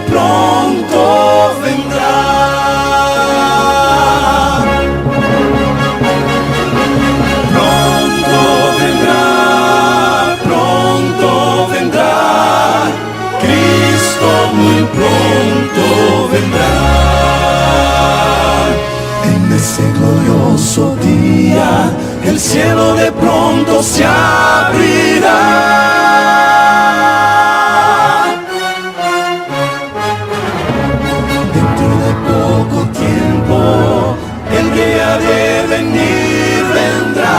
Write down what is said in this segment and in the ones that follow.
pronto vendrá. Pronto vendrá, pronto vendrá. Cristo muy pronto vendrá. En ese glorioso día el cielo de pronto se abrirá. Dentro de poco tiempo el día de venir vendrá.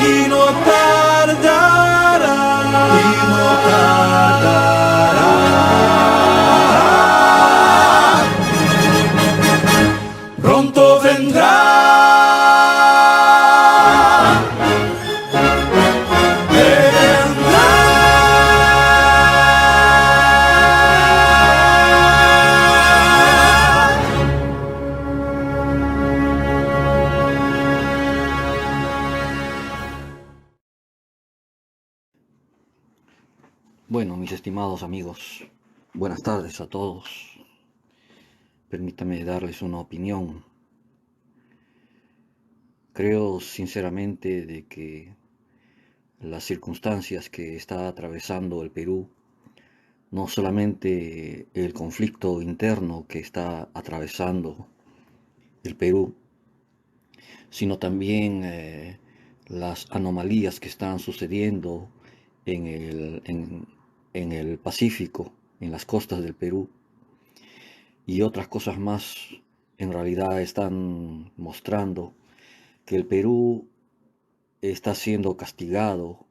Y no tardará, y no tardará. Pronto vendrá. Bueno, mis estimados amigos, buenas tardes a todos. Permítanme darles una opinión. Creo sinceramente de que las circunstancias que está atravesando el Perú, no solamente el conflicto interno que está atravesando el Perú, sino también las anomalías que están sucediendo en el Pacífico, en las costas del Perú, y otras cosas más, en realidad están mostrando que el Perú está siendo castigado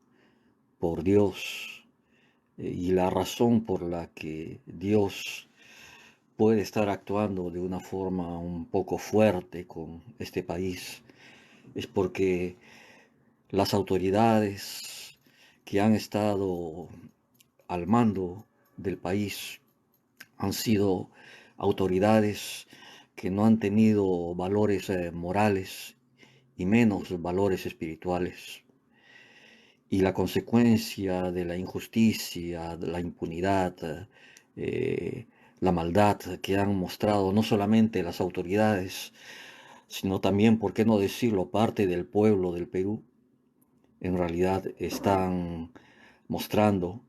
por Dios, y la razón por la que Dios puede estar actuando de una forma un poco fuerte con este país es porque las autoridades que han estado al mando del país han sido autoridades que no han tenido valores morales y menos valores espirituales. Y la consecuencia de la injusticia, de la impunidad, la maldad que han mostrado no solamente las autoridades, sino también, por qué no decirlo, parte del pueblo del Perú, en realidad están mostrando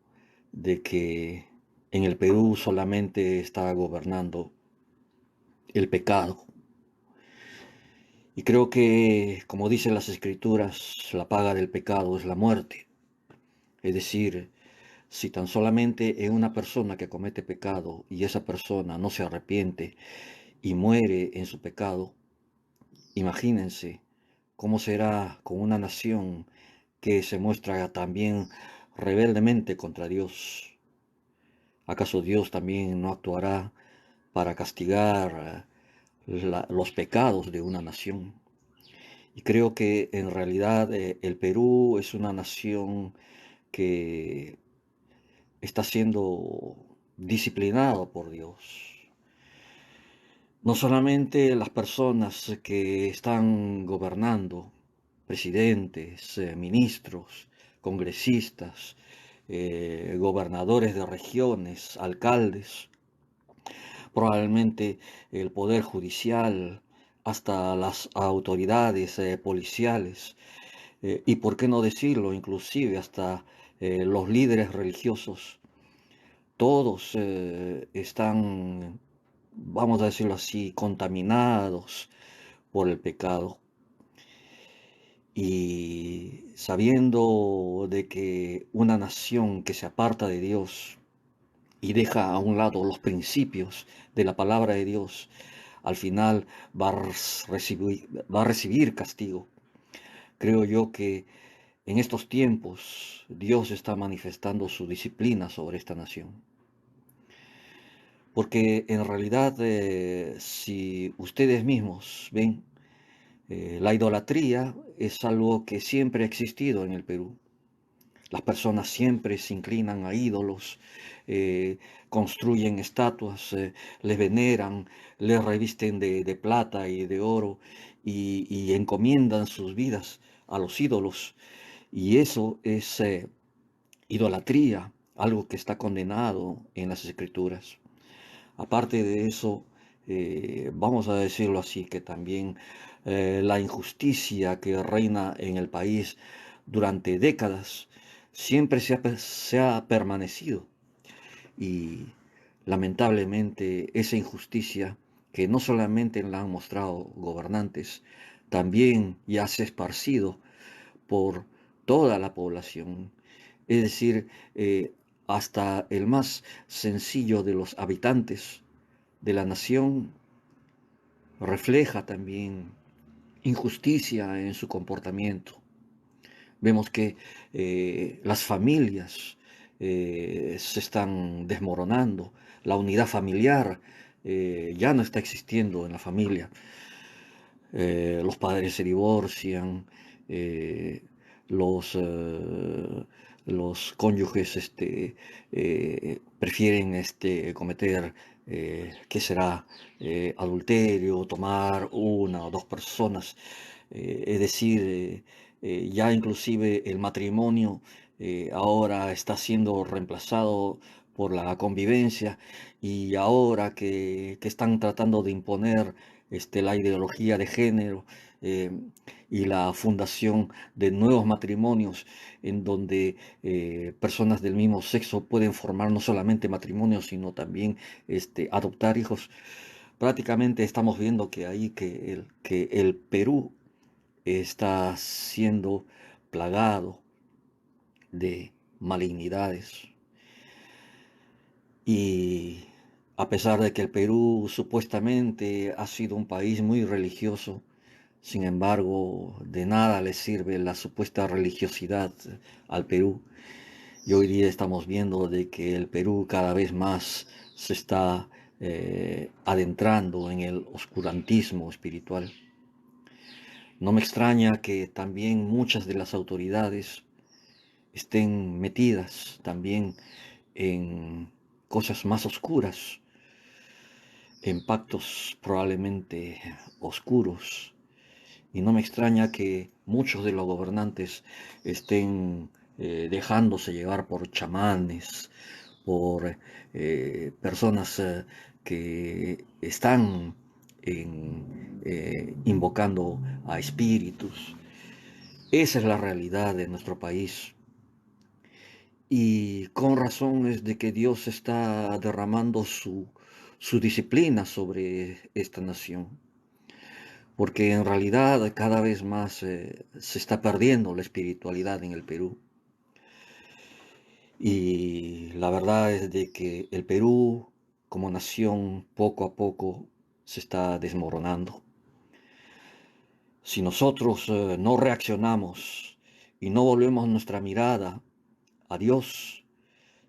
de que en el Perú solamente está gobernando el pecado. Y creo que, como dicen las Escrituras, la paga del pecado es la muerte. Es decir, si tan solamente es una persona que comete pecado y esa persona no se arrepiente y muere en su pecado, imagínense cómo será con una nación que se muestra también rebeldemente contra Dios. ¿Acaso Dios también no actuará para castigar los pecados de una nación? Y creo que en realidad el Perú es una nación que está siendo disciplinado por Dios. No solamente las personas que están gobernando, presidentes, ministros, congresistas, gobernadores de regiones, alcaldes, probablemente el poder judicial, hasta las autoridades policiales, y por qué no decirlo, inclusive hasta los líderes religiosos, todos están, vamos a decirlo así, contaminados por el pecado. Y sabiendo de que una nación que se aparta de Dios y deja a un lado los principios de la palabra de Dios, al final va a recibir castigo. Creo yo que en estos tiempos Dios está manifestando su disciplina sobre esta nación. Porque en realidad, si ustedes mismos ven, la idolatría es algo que siempre ha existido en el Perú. Las personas siempre se inclinan a ídolos, construyen estatuas, les veneran, les revisten de plata y de oro y encomiendan sus vidas a los ídolos. Y eso es idolatría algo que está condenado en las Escrituras. Aparte de eso, vamos a decirlo así, que también la injusticia que reina en el país durante décadas siempre se ha permanecido. Y lamentablemente esa injusticia que no solamente la han mostrado gobernantes, también ya se ha esparcido por toda la población. Es decir, hasta el más sencillo de los habitantes de la nación refleja también injusticia en su comportamiento. Vemos que las familias se están desmoronando, la unidad familiar ya no está existiendo en la familia. Los padres se divorcian, eh, los, eh, los cónyuges prefieren cometer, ¿qué será? Adulterio, tomar una o dos personas. Es decir, ya inclusive el matrimonio ahora está siendo reemplazado por la convivencia, y ahora que están tratando de imponer la ideología de género, eh, y la fundación de nuevos matrimonios en donde personas del mismo sexo pueden formar no solamente matrimonios, sino también adoptar hijos. Prácticamente estamos viendo que ahí que el Perú está siendo plagado de malignidades. Y a pesar de que el Perú supuestamente ha sido un país muy religioso, sin embargo, de nada le sirve la supuesta religiosidad al Perú. Y hoy día estamos viendo de que el Perú cada vez más se está adentrando en el oscurantismo espiritual. No me extraña que también muchas de las autoridades estén metidas también en cosas más oscuras, en pactos probablemente oscuros. Y no me extraña que muchos de los gobernantes estén dejándose llevar por chamanes, por personas que están invocando a espíritus. Esa es la realidad de nuestro país. Y con razón es de que Dios está derramando su disciplina sobre esta nación, porque en realidad cada vez más se está perdiendo la espiritualidad en el Perú. Y la verdad es de que el Perú como nación poco a poco se está desmoronando. Si nosotros no reaccionamos y no volvemos nuestra mirada a Dios,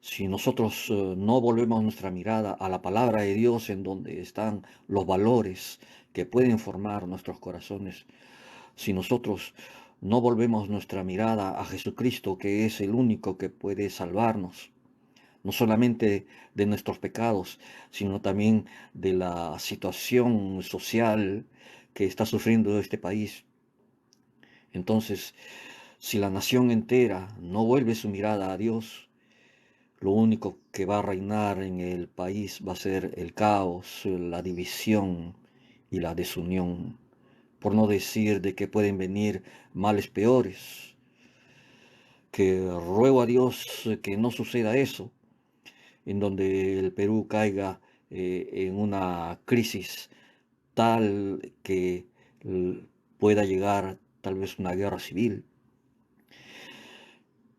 si nosotros no volvemos nuestra mirada a la palabra de Dios, en donde están los valores que pueden formar nuestros corazones, si nosotros no volvemos nuestra mirada a Jesucristo, que es el único que puede salvarnos, no solamente de nuestros pecados, sino también de la situación social que está sufriendo este país, entonces, si la nación entera no vuelve su mirada a Dios, lo único que va a reinar en el país va a ser el caos, la división y la desunión, por no decir de que pueden venir males peores, que ruego a Dios que no suceda eso, en donde el Perú caiga en una crisis tal que pueda llegar tal vez una guerra civil.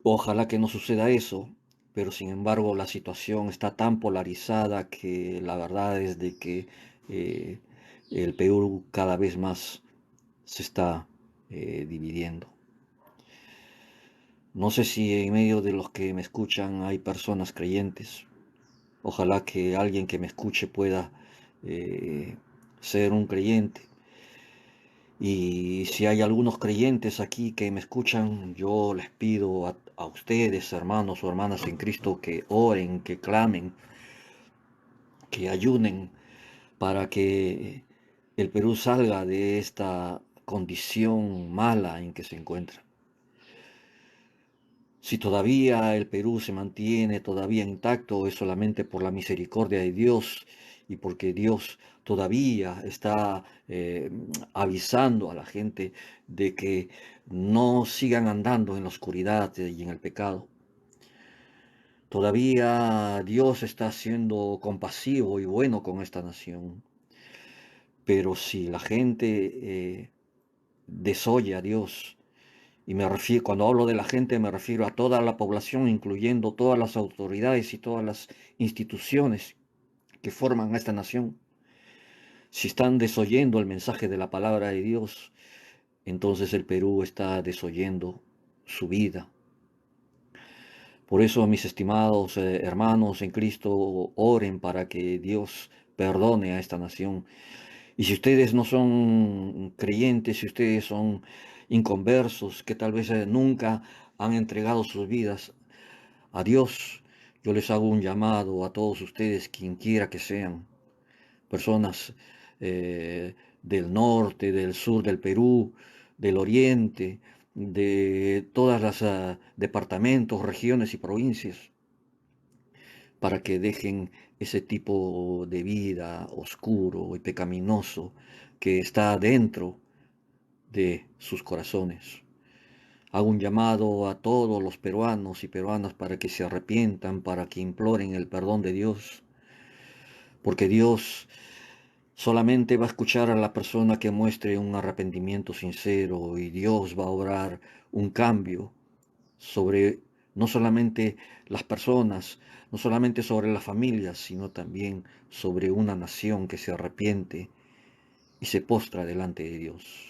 Ojalá que no suceda eso, pero sin embargo la situación está tan polarizada que la verdad es de que eh, el Perú cada vez más se está dividiendo. No sé si en medio de los que me escuchan hay personas creyentes. Ojalá que alguien que me escuche pueda ser un creyente. Y si hay algunos creyentes aquí que me escuchan, yo les pido a ustedes, hermanos o hermanas en Cristo, que oren, que clamen, que ayunen para que el Perú salga de esta condición mala en que se encuentra. Si todavía el Perú se mantiene todavía intacto, es solamente por la misericordia de Dios y porque Dios todavía está avisando a la gente de que no sigan andando en la oscuridad y en el pecado. Todavía Dios está siendo compasivo y bueno con esta nación. Pero si la gente desoye a Dios, y me refiero, cuando hablo de la gente, me refiero a toda la población, incluyendo todas las autoridades y todas las instituciones que forman a esta nación. Si están desoyendo el mensaje de la palabra de Dios, entonces el Perú está desoyendo su vida. Por eso, mis estimados hermanos en Cristo, oren para que Dios perdone a esta nación. Y si ustedes no son creyentes, si ustedes son inconversos, que tal vez nunca han entregado sus vidas a Dios, yo les hago un llamado a todos ustedes, quien quiera que sean, personas del norte, del sur del Perú, del oriente, de todas las departamentos, regiones y provincias, para que dejen ese tipo de vida oscuro y pecaminoso que está dentro de sus corazones. Hago un llamado a todos los peruanos y peruanas para que se arrepientan, para que imploren el perdón de Dios, porque Dios solamente va a escuchar a la persona que muestre un arrepentimiento sincero y Dios va a obrar un cambio sobre no solamente las personas, no solamente sobre las familias, sino también sobre una nación que se arrepiente y se postra delante de Dios.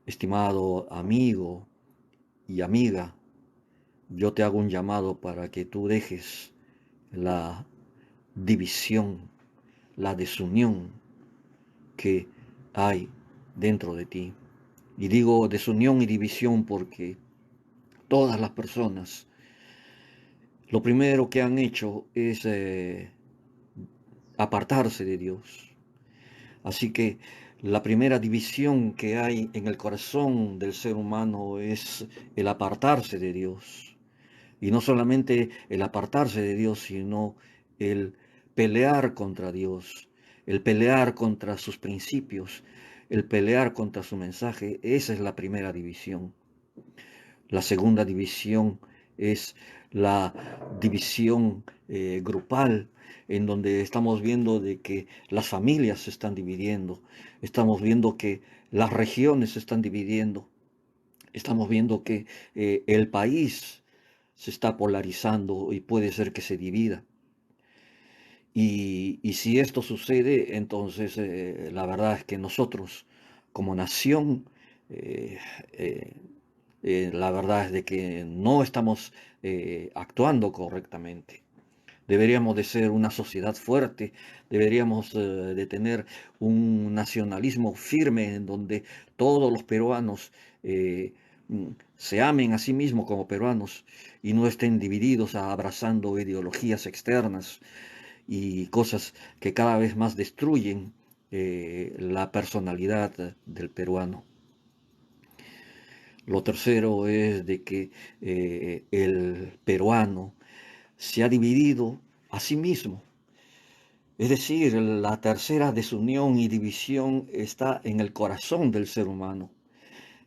Estimado amigo y amiga, yo te hago un llamado para que tú dejes la división, la desunión que hay dentro de ti. Y digo desunión y división porque todas las personas lo primero que han hecho es apartarse de Dios. Así que la primera división que hay en el corazón del ser humano es el apartarse de Dios. Y no solamente el apartarse de Dios, sino el pelear contra Dios, el pelear contra sus principios, el pelear contra su mensaje. Esa es la primera división. La segunda división es la división grupal, en donde estamos viendo de que las familias se están dividiendo, estamos viendo que las regiones se están dividiendo, estamos viendo que el país se está polarizando y puede ser que se divida. Y si esto sucede, entonces la verdad es que nosotros como nación eh, eh, la verdad es de que no estamos actuando correctamente. Deberíamos de ser una sociedad fuerte, deberíamos de tener un nacionalismo firme en donde todos los peruanos se amen a sí mismos como peruanos y no estén divididos abrazando ideologías externas y cosas que cada vez más destruyen la personalidad del peruano. Lo tercero es de que el peruano se ha dividido a sí mismo. Es decir, la tercera desunión y división está en el corazón del ser humano.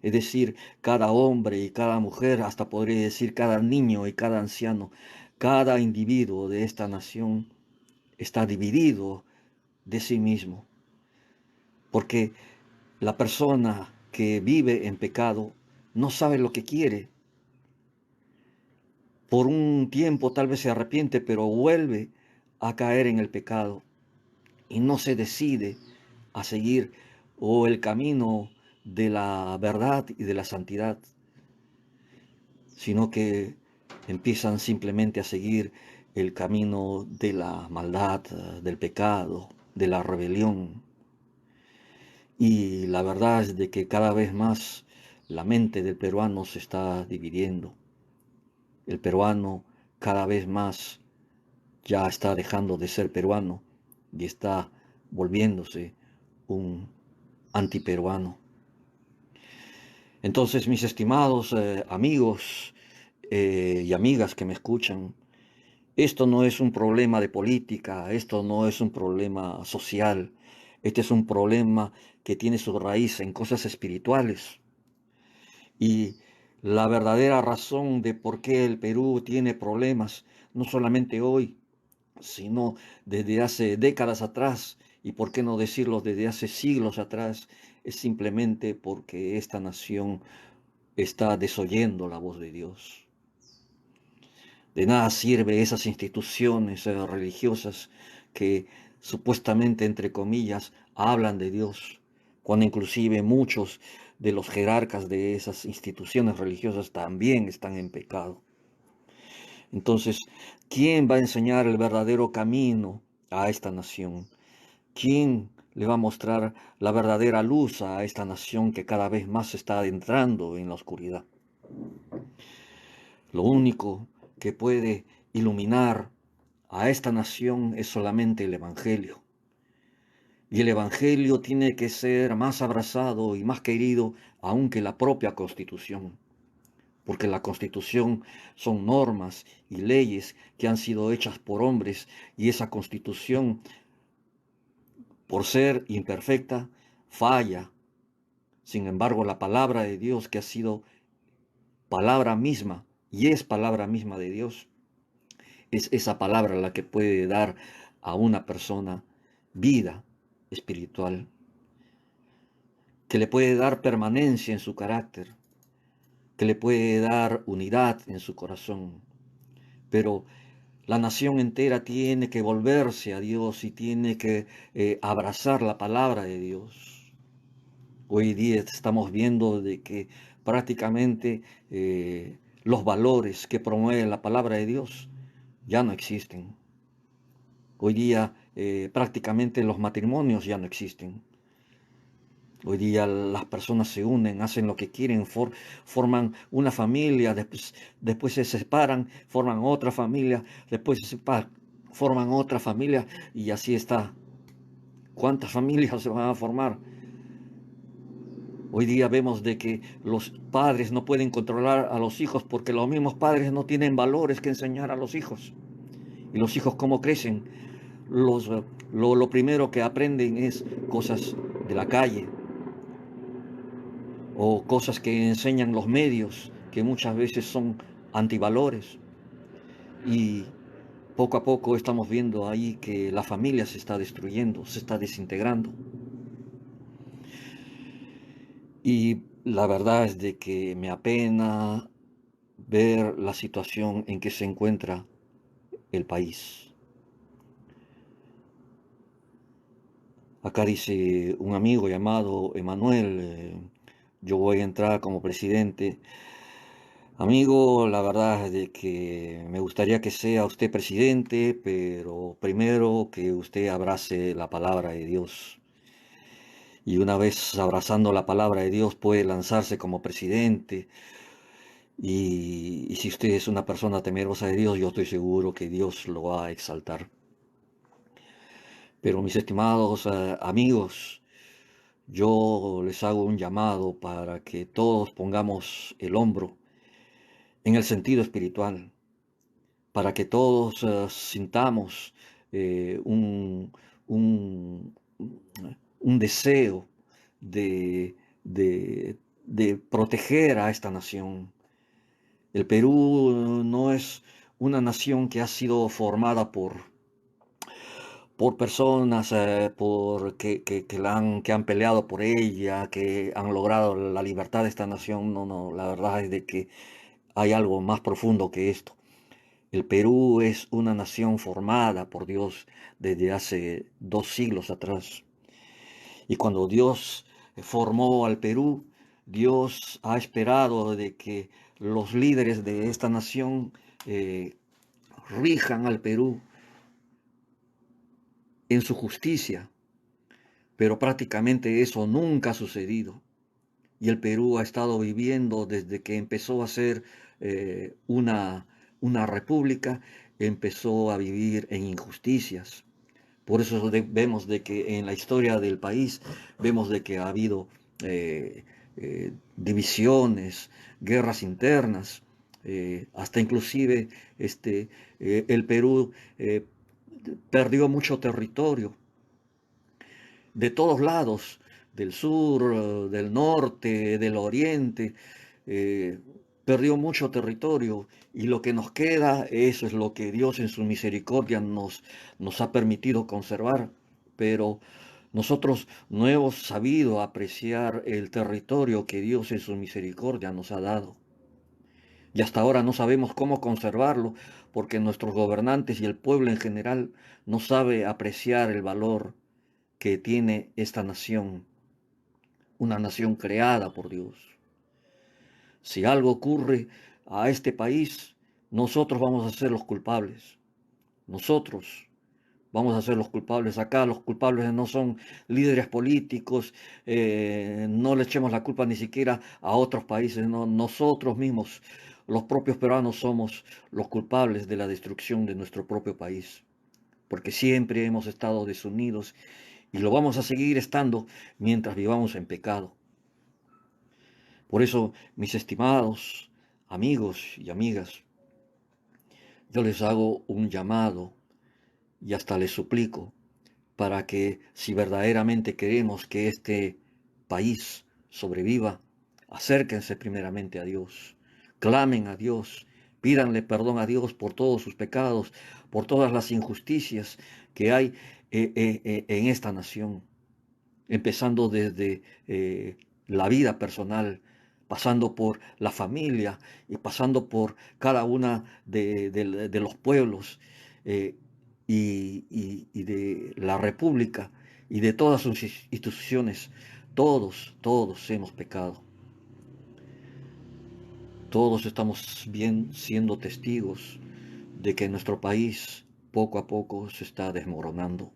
Es decir, cada hombre y cada mujer, hasta podría decir cada niño y cada anciano, cada individuo de esta nación está dividido de sí mismo. Porque la persona que vive en pecado no sabe lo que quiere. Por un tiempo tal vez se arrepiente, pero vuelve a caer en el pecado y no se decide a seguir o el camino de la verdad y de la santidad, sino que empiezan simplemente a seguir el camino de la maldad, del pecado, de la rebelión. Y la verdad es de que cada vez más la mente del peruano se está dividiendo. El peruano cada vez más ya está dejando de ser peruano y está volviéndose un antiperuano. Entonces, mis estimados amigos, y amigas que me escuchan, esto no es un problema de política, esto no es un problema social, este es un problema que tiene su raíz en cosas espirituales. Y la verdadera razón de por qué el Perú tiene problemas, no solamente hoy, sino desde hace décadas atrás, y por qué no decirlo desde hace siglos atrás, es simplemente porque esta nación está desoyendo la voz de Dios. De nada sirve esas instituciones religiosas que supuestamente, entre comillas, hablan de Dios, cuando inclusive muchos de los jerarcas de esas instituciones religiosas también están en pecado. Entonces, ¿quién va a enseñar el verdadero camino a esta nación? ¿Quién le va a mostrar la verdadera luz a esta nación que cada vez más se está adentrando en la oscuridad? Lo único que puede iluminar a esta nación es solamente el Evangelio. Y el Evangelio tiene que ser más abrazado y más querido aún que la propia Constitución. Porque la Constitución son normas y leyes que han sido hechas por hombres, y esa Constitución, por ser imperfecta, falla. Sin embargo, la palabra de Dios, que ha sido palabra misma y es palabra misma de Dios, es esa palabra la que puede dar a una persona vida espiritual, que le puede dar permanencia en su carácter, que le puede dar unidad en su corazón. Pero la nación entera tiene que volverse a Dios y tiene que abrazar la palabra de Dios. Hoy día estamos viendo de que prácticamente los valores que promueve la palabra de Dios ya no existen. Hoy día prácticamente los matrimonios ya no existen. Hoy día las personas se unen, hacen lo que quieren, forman una familia, después se separan, forman otra familia, después se separan, forman otra familia, y así está. ¿Cuántas familias se van a formar? Hoy día vemos de que los padres no pueden controlar a los hijos porque los mismos padres no tienen valores que enseñar a los hijos. Y los hijos, ¿cómo crecen? Lo primero que aprenden es cosas de la calle, o cosas que enseñan los medios, que muchas veces son antivalores. Y poco a poco estamos viendo ahí que la familia se está destruyendo, se está desintegrando. Y la verdad es de que me apena ver la situación en que se encuentra el país. Acá dice un amigo llamado Emanuel, yo voy a entrar como presidente. Amigo, la verdad es de que me gustaría que sea usted presidente, pero primero que usted abrace la palabra de Dios. Y una vez abrazando la palabra de Dios puede lanzarse como presidente. Y si usted es una persona temerosa de Dios, yo estoy seguro que Dios lo va a exaltar. Pero mis estimados amigos, yo les hago un llamado para que todos pongamos el hombro en el sentido espiritual, para que todos sintamos un, un, un deseo de, de proteger a esta nación. El Perú no es una nación que ha sido formada por personas que han peleado por ella, que han logrado la libertad de esta nación. No, no, la verdad es de que hay algo más profundo que esto. El Perú es una nación formada por Dios desde hace 2 siglos atrás. Y cuando Dios formó al Perú, Dios ha esperado de que los líderes de esta nación rijan al Perú en su justicia, pero prácticamente eso nunca ha sucedido. Y el Perú ha estado viviendo desde que empezó a ser una república, empezó a vivir en injusticias. Por eso vemos de que en la historia del país, vemos de que ha habido divisiones, guerras internas, hasta inclusive el Perú perdió mucho territorio de todos lados, del sur, del norte, del oriente, eh, perdió mucho territorio y lo que nos queda, eso es lo que Dios en su misericordia nos ha permitido conservar, pero nosotros no hemos sabido apreciar el territorio que Dios en su misericordia nos ha dado. Y hasta ahora no sabemos cómo conservarlo, porque nuestros gobernantes y el pueblo en general no sabe apreciar el valor que tiene esta nación, una nación creada por Dios. Si algo ocurre a este país, nosotros vamos a ser los culpables. Nosotros vamos a ser los culpables. Acá los culpables no son líderes políticos, no le echemos la culpa ni siquiera a otros países, no, nosotros mismos, los propios peruanos somos los culpables de la destrucción de nuestro propio país, porque siempre hemos estado desunidos y lo vamos a seguir estando mientras vivamos en pecado. Por eso, mis estimados amigos y amigas, yo les hago un llamado y hasta les suplico para que si verdaderamente queremos que este país sobreviva, acérquense primeramente a Dios, clamen a Dios, pídanle perdón a Dios por todos sus pecados, por todas las injusticias que hay en esta nación, empezando desde la vida personal, pasando por la familia y pasando por cada una de los pueblos y de la república y de todas sus instituciones. Todos hemos pecado. Todos estamos bien siendo testigos de que nuestro país poco a poco se está desmoronando.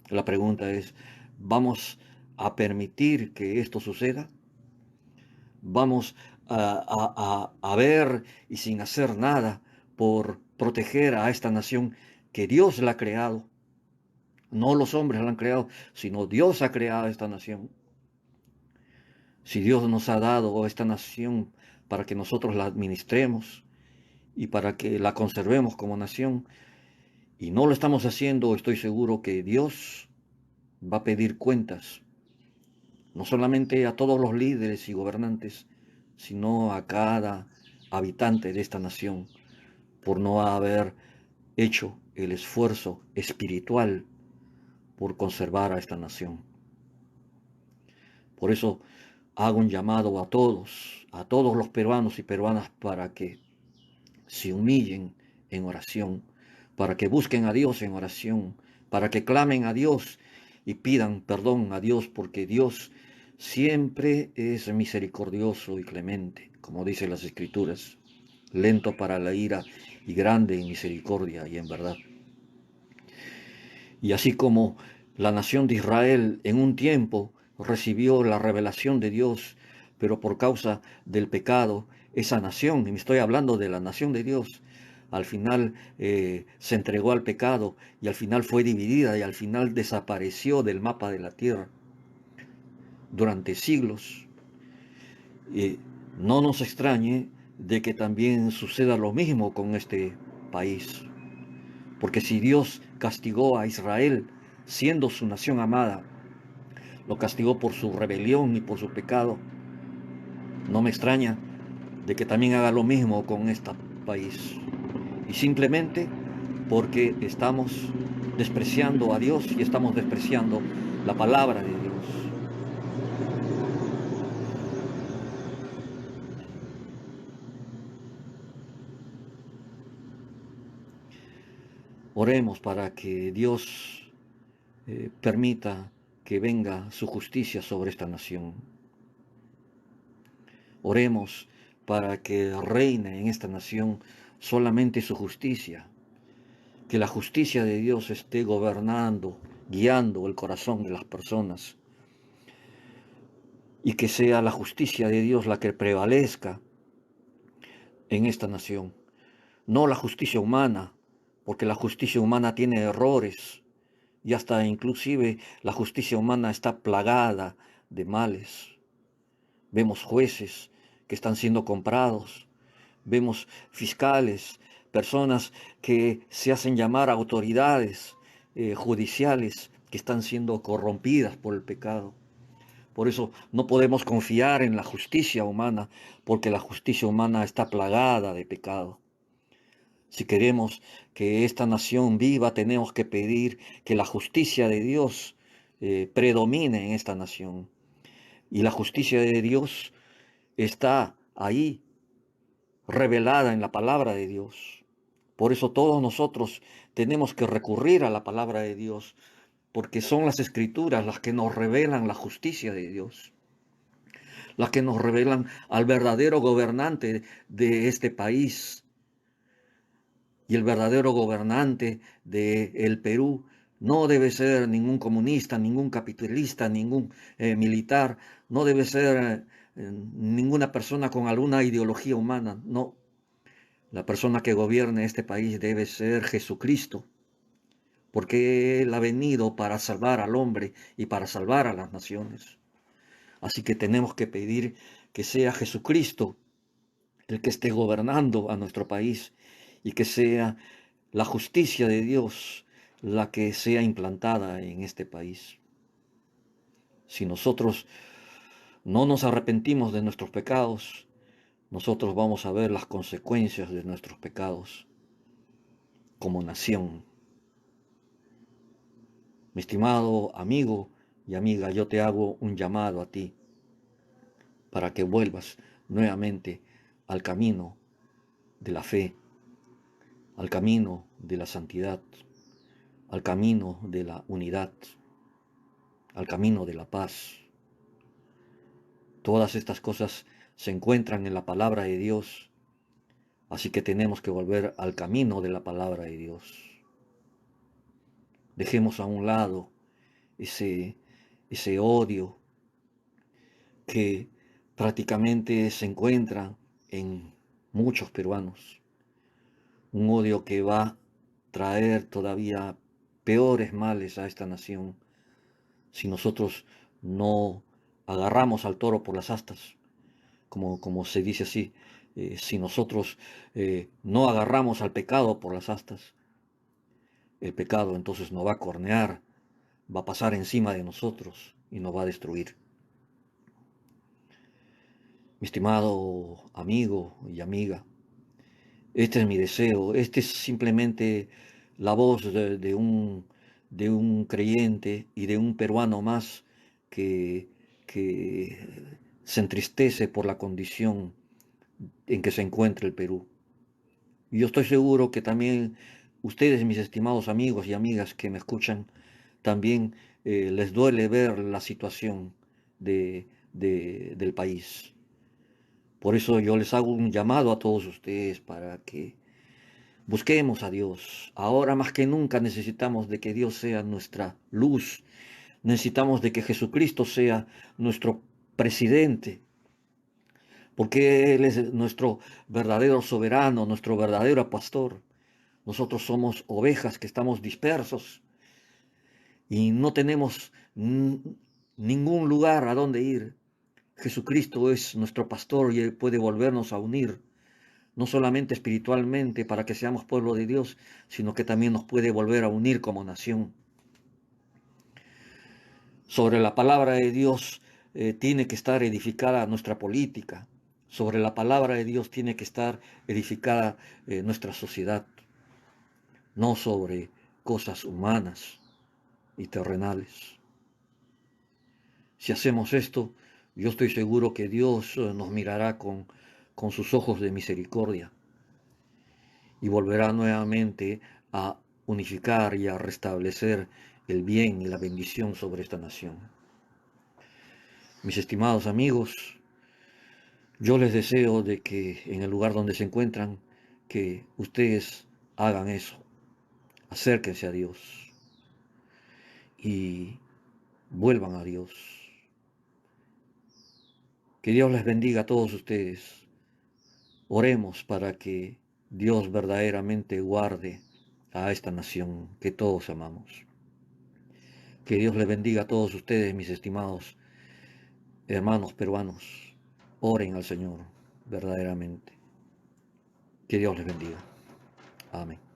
La pregunta es, ¿vamos a permitir que esto suceda? ¿Vamos a ver y sin hacer nada por proteger a esta nación que Dios la ha creado? No los hombres la han creado, sino Dios ha creado esta nación. Si Dios nos ha dado esta nación para que nosotros la administremos y para que la conservemos como nación, y no lo estamos haciendo, estoy seguro que Dios va a pedir cuentas, no solamente a todos los líderes y gobernantes, sino a cada habitante de esta nación, por no haber hecho el esfuerzo espiritual por conservar a esta nación. Por eso hago un llamado a todos los peruanos y peruanas para que se humillen en oración, para que busquen a Dios en oración, para que clamen a Dios y pidan perdón a Dios, porque Dios siempre es misericordioso y clemente, como dicen las Escrituras, lento para la ira y grande en misericordia y en verdad. Y así como la nación de Israel en un tiempo recibió la revelación de Dios, pero por causa del pecado, esa nación, y me estoy hablando de la nación de Dios, al final se entregó al pecado y al final fue dividida y al final desapareció del mapa de la tierra durante siglos. No nos extrañe de que también suceda lo mismo con este país, porque si Dios castigó a Israel siendo su nación amada, lo castigó por su rebelión y por su pecado, no me extraña de que también haga lo mismo con este país. Y simplemente porque estamos despreciando a Dios y estamos despreciando la palabra de Dios. Oremos para que Dios permita que venga su justicia sobre esta nación. Oremos para que reine en esta nación solamente su justicia, que la justicia de Dios esté gobernando, guiando el corazón de las personas, y que sea la justicia de Dios la que prevalezca en esta nación, no la justicia humana, porque la justicia humana tiene errores, y hasta inclusive la justicia humana está plagada de males. Vemos jueces que están siendo comprados, vemos fiscales, personas que se hacen llamar autoridades judiciales que están siendo corrompidas por el pecado. Por eso no podemos confiar en la justicia humana, porque la justicia humana está plagada de pecado. Si queremos que esta nación viva, tenemos que pedir que la justicia de Dios predomine en esta nación. Y la justicia de Dios está ahí, revelada en la palabra de Dios. Por eso todos nosotros tenemos que recurrir a la palabra de Dios, porque son las escrituras las que nos revelan la justicia de Dios, las que nos revelan al verdadero gobernante de este país. Y el verdadero gobernante del Perú no debe ser ningún comunista, ningún capitalista, ningún militar, no debe ser ninguna persona con alguna ideología humana, no. La persona que gobierne este país debe ser Jesucristo, porque Él ha venido para salvar al hombre y para salvar a las naciones. Así que tenemos que pedir que sea Jesucristo el que esté gobernando a nuestro país y que sea la justicia de Dios la que sea implantada en este país. Si nosotros no nos arrepentimos de nuestros pecados, nosotros vamos a ver las consecuencias de nuestros pecados como nación. Mi estimado amigo y amiga, yo te hago un llamado a ti para que vuelvas nuevamente al camino de la fe, al camino de la santidad, al camino de la unidad, al camino de la paz. Todas estas cosas se encuentran en la palabra de Dios, así que tenemos que volver al camino de la palabra de Dios. Dejemos a un lado ese odio que prácticamente se encuentra en muchos peruanos. Un odio que va a traer todavía peores males a esta nación si nosotros no agarramos al toro por las astas, como se dice así. Si nosotros no agarramos al pecado por las astas, el pecado entonces nos va a cornear, va a pasar encima de nosotros y nos va a destruir. Mi estimado amigo y amiga, este es mi deseo, este es simplemente la voz de un creyente y de un peruano más que se entristece por la condición en que se encuentra el Perú. Y yo estoy seguro que también ustedes, mis estimados amigos y amigas que me escuchan, también les duele ver la situación del país. Por eso yo les hago un llamado a todos ustedes para que busquemos a Dios. Ahora más que nunca necesitamos de que Dios sea nuestra luz. Necesitamos de que Jesucristo sea nuestro presidente, porque Él es nuestro verdadero soberano, nuestro verdadero pastor. Nosotros somos ovejas que estamos dispersos y no tenemos ningún lugar a donde ir. Jesucristo es nuestro pastor y Él puede volvernos a unir, no solamente espiritualmente para que seamos pueblo de Dios, sino que también nos puede volver a unir como nación. Sobre la palabra de Dios tiene que estar edificada nuestra política. Sobre la palabra de Dios tiene que estar edificada nuestra sociedad, no sobre cosas humanas y terrenales. Si hacemos esto, yo estoy seguro que Dios nos mirará con sus ojos de misericordia y volverá nuevamente a unificar y a restablecer el bien y la bendición sobre esta nación. Mis estimados amigos, yo les deseo de que en el lugar donde se encuentran, que ustedes hagan eso, acérquense a Dios y vuelvan a Dios. Que Dios les bendiga a todos ustedes. Oremos para que Dios verdaderamente guarde a esta nación que todos amamos. Que Dios les bendiga a todos ustedes, mis estimados hermanos peruanos. Oren al Señor verdaderamente. Que Dios les bendiga. Amén.